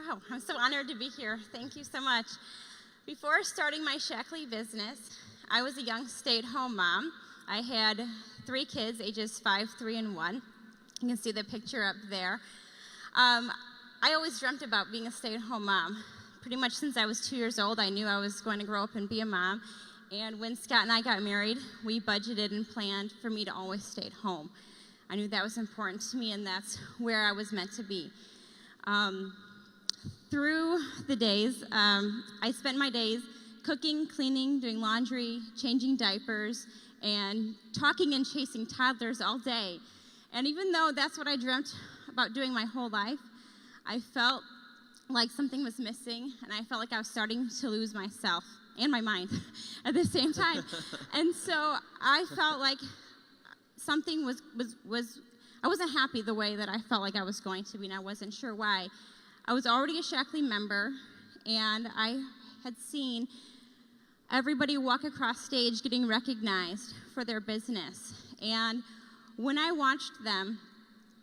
Wow, I'm so honored to be here. Thank you so much. Before starting my Shaklee business, I was a young stay-at-home mom. I had 3 kids, ages 5, 3, and 1. You can see the picture up there. I always dreamt about being a stay-at-home mom. Pretty much since I was 2 years old, I knew I was going to grow up and be a mom. And when Scott and I got married, we budgeted and planned for me to always stay at home. I knew that was important to me, and that's where I was meant to be. Through the days, I spent my days cooking, cleaning, doing laundry, changing diapers, and talking and chasing toddlers all day. And even though that's what I dreamt about doing my whole life, I felt like something was missing, and I felt like I was starting to lose myself and my mind at the same time. And so I felt like something I wasn't happy the way that I felt like I was going to be, and I wasn't sure why. I was already a Shaklee member, and I had seen everybody walk across stage getting recognized for their business. And when I watched them,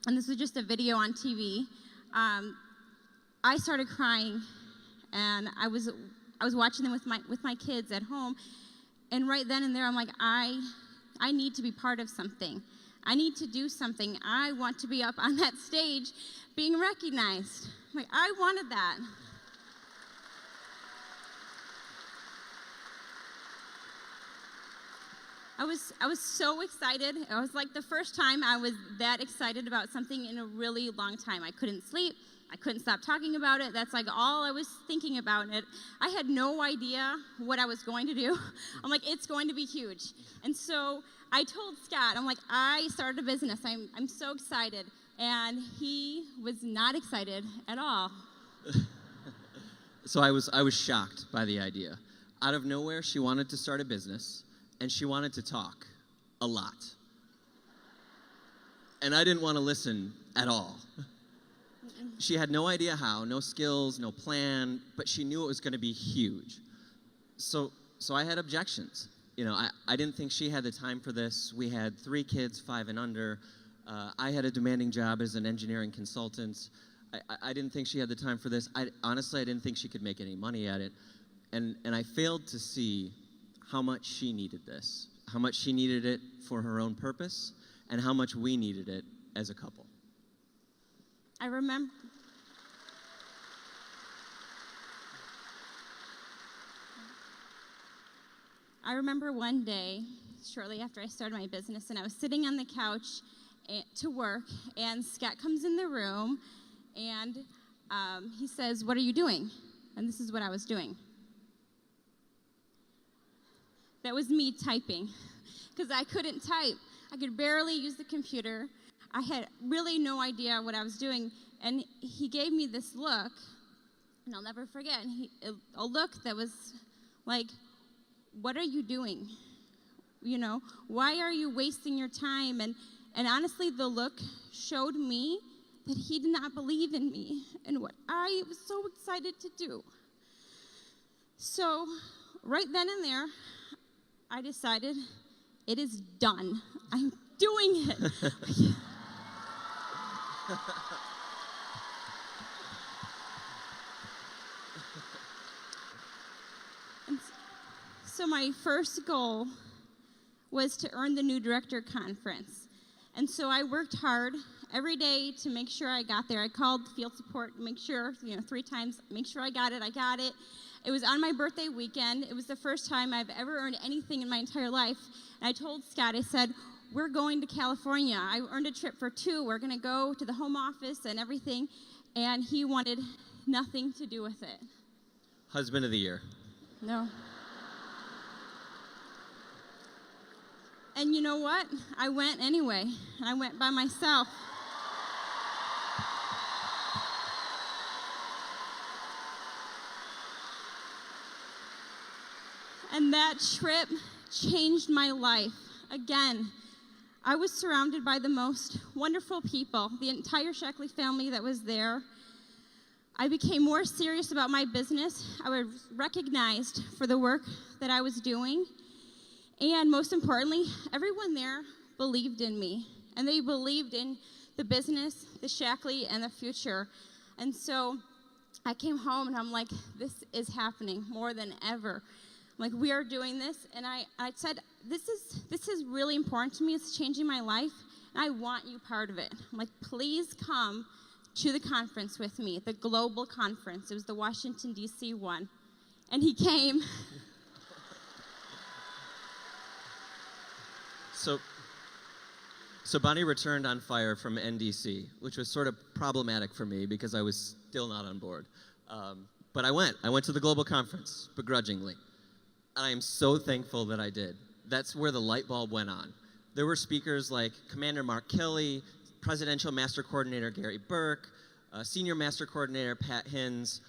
and this was just a video on TV, I started crying, and I was watching them with my kids at home, and right then and there, I'm like, I need to be part of something. I need to do something. I want to be up on that stage being recognized. Like, I wanted that. I was so excited. It was like the first time I was that excited about something in a really long time. I couldn't sleep. I couldn't stop talking about it. That's like all I was thinking about it. I had no idea what I was going to do. I'm like, it's going to be huge. And so I told Scott, I'm like, I started a business. I'm so excited. And he was not excited at all. So I was shocked by the idea. Out of nowhere, she wanted to start a business, and she wanted to talk a lot. And I didn't want to listen at all. She had no idea how, no skills, no plan, but she knew it was going to be huge. So I had objections. You know, I didn't think she had the time for this. We had 3 kids, 5 and under. I had a demanding job as an engineering consultant. I didn't think she had the time for this. Honestly, I didn't think she could make any money at it. And I failed to see how much she needed this, how much she needed it for her own purpose, and how much we needed it as a couple. I remember one day, shortly after I started my business, and I was sitting on the couch to work, and Scott comes in the room, and he says, "What are you doing?" And this is what I was doing. That was me typing, because I couldn't type. I could barely use the computer. I had really no idea what I was doing, and he gave me this look, and I'll never forget, a look that was like, what are you doing? You know, why are you wasting your time? And honestly, the look showed me that he did not believe in me and what I was so excited to do. So right then and there, I decided it is done. I'm doing it. So my first goal was to earn the new director conference. And so I worked hard every day to make sure I got there. I called field support to make sure, 3 times, make sure I got it. It was on my birthday weekend. It was the first time I've ever earned anything in my entire life. And I told Scott, I said, we're going to California. I earned a trip for 2. We're going to go to the home office and everything. And he wanted nothing to do with it. Husband of the year. No. And you know what? I went anyway. I went by myself. And that trip changed my life. Again, I was surrounded by the most wonderful people, the entire Shaklee family that was there. I became more serious about my business. I was recognized for the work that I was doing. And most importantly, everyone there believed in me. And they believed in the business, the Shaklee, and the future. And so I came home and I'm like, this is happening more than ever. I'm like, we are doing this. And I said, this is really important to me. It's changing my life. And I want you part of it. I'm like, please come to the conference with me, the global conference. It was the Washington, D.C. one. And he came. So Bonnie returned on fire from NDC, which was sort of problematic for me because I was still not on board. But I went to the global conference, begrudgingly. And I am so thankful that I did. That's where the light bulb went on. There were speakers like Commander Mark Kelly, Presidential Master Coordinator Gary Burke, Senior Master Coordinator Pat Hins,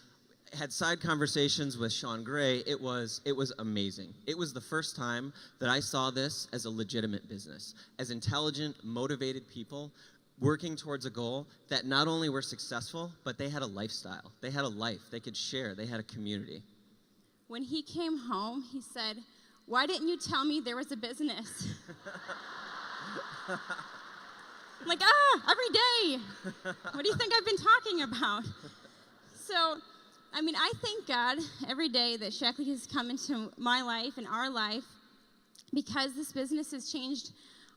had side conversations with Sean Gray. It was amazing. It was the first time that I saw this as a legitimate business, as intelligent, motivated people working towards a goal that not only were successful, but they had a lifestyle. They had a life they could share. They had a community. When he came home, he said, "Why didn't you tell me there was a business?" I'm like, every day. What do you think I've been talking about? So, I mean, I thank God every day that Shaklee has come into my life and our life because this business has changed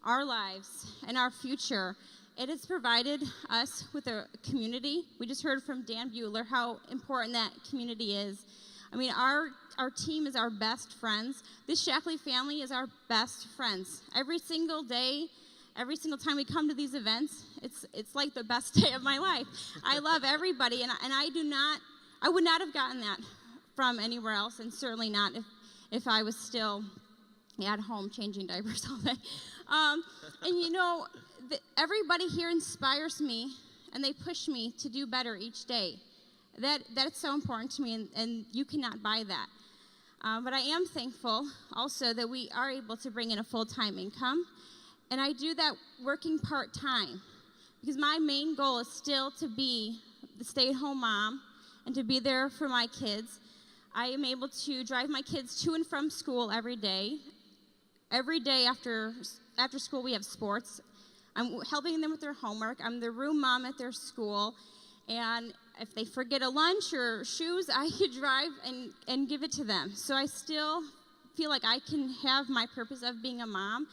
our lives and our future. It has provided us with a community. We just heard from Dan Bueller how important that community is. I mean, our team is our best friends. This Shaklee family is our best friends. Every single day, every single time we come to these events, it's like the best day of my life. I love everybody, and I would not have gotten that from anywhere else, and certainly not if I was still at home changing diapers all day. And you know, everybody here inspires me, and they push me to do better each day. That's so important to me, and you cannot buy that. But I am thankful also that we are able to bring in a full-time income, and I do that working part-time because my main goal is still to be the stay-at-home mom and to be there for my kids. I am able to drive my kids to and from school every day. Every day after school we have sports. I'm helping them with their homework. I'm the room mom at their school. And if they forget a lunch or shoes, I could drive and give it to them. So I still feel like I can have my purpose of being a mom,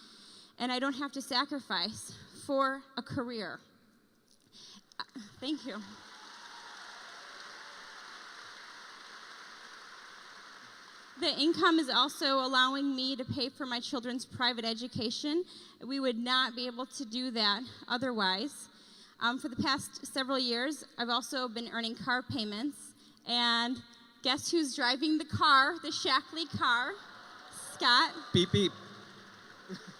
and I don't have to sacrifice for a career. Thank you. The income is also allowing me to pay for my children's private education. We would not be able to do that otherwise. For the past several years, I've also been earning car payments. And guess who's driving the car, the Shaklee car? Scott. Beep, beep.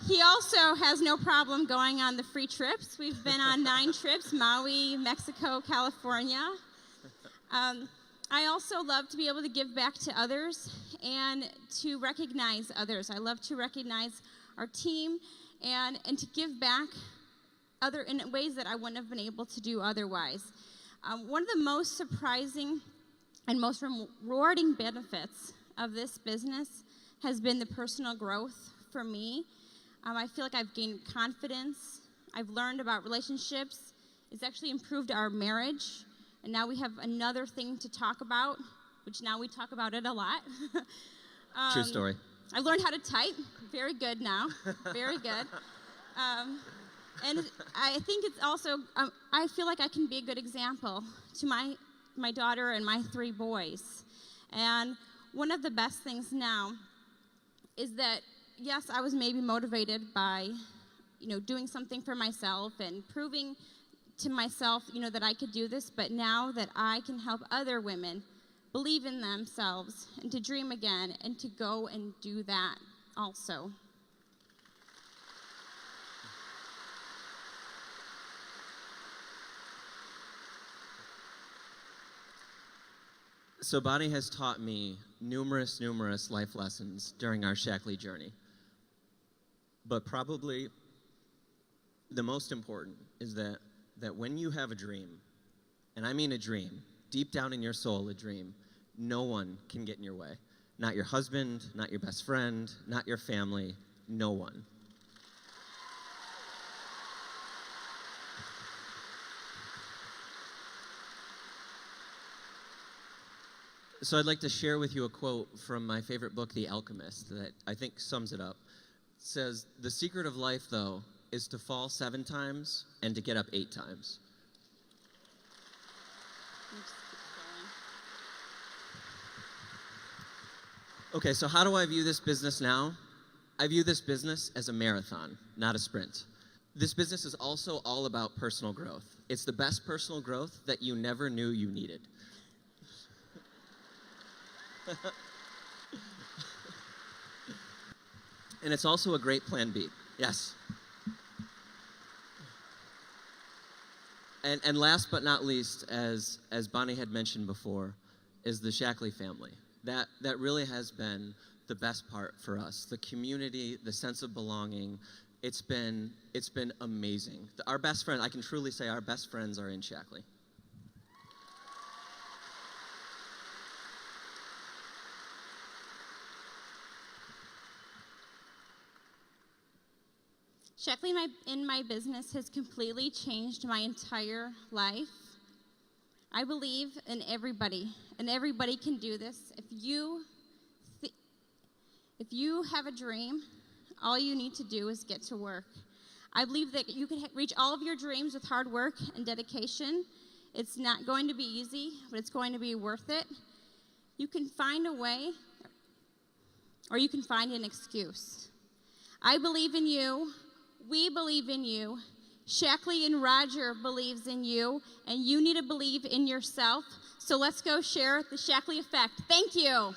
He also has no problem going on the free trips. We've been on 9 trips, Maui, Mexico, California. I also love to be able to give back to others and to recognize others. I love to recognize our team and to give back in ways that I wouldn't have been able to do otherwise. One of the most surprising and most rewarding benefits of this business has been the personal growth for me. I feel like I've gained confidence. I've learned about relationships. It's actually improved our marriage. And now we have another thing to talk about, which now we talk about it a lot. True story. I've learned how to type. Very good now. Very good. And I think it's also, I feel like I can be a good example to my daughter and my 3 boys. And one of the best things now is that, yes, I was maybe motivated by, doing something for myself and proving to myself, that I could do this, but now that I can help other women believe in themselves and to dream again and to go and do that also. So Bonnie has taught me numerous life lessons during our Shaklee journey. But probably the most important is that when you have a dream, and I mean a dream, deep down in your soul a dream, no one can get in your way. Not your husband, not your best friend, not your family, no one. So I'd like to share with you a quote from my favorite book, The Alchemist, that I think sums it up. It says, "The secret of life, though, is to fall 7 times and to get up 8 times." Okay, so how do I view this business now? I view this business as a marathon, not a sprint. This business is also all about personal growth. It's the best personal growth that you never knew you needed. And it's also a great plan B. Yes. And last but not least, as Bonnie had mentioned before, is the Shaklee family. That really has been the best part for us. The community, the sense of belonging, it's been amazing. Our best friend, I can truly say our best friends are in Shaklee. Shaklee in my business has completely changed my entire life. I believe in everybody, and everybody can do this. If you have a dream, all you need to do is get to work. I believe that you can reach all of your dreams with hard work and dedication. It's not going to be easy, but it's going to be worth it. You can find a way, or you can find an excuse. I believe in you. We believe in you. Shaklee and Roger believes in you, and you need to believe in yourself. So let's go share the Shaklee effect. Thank you.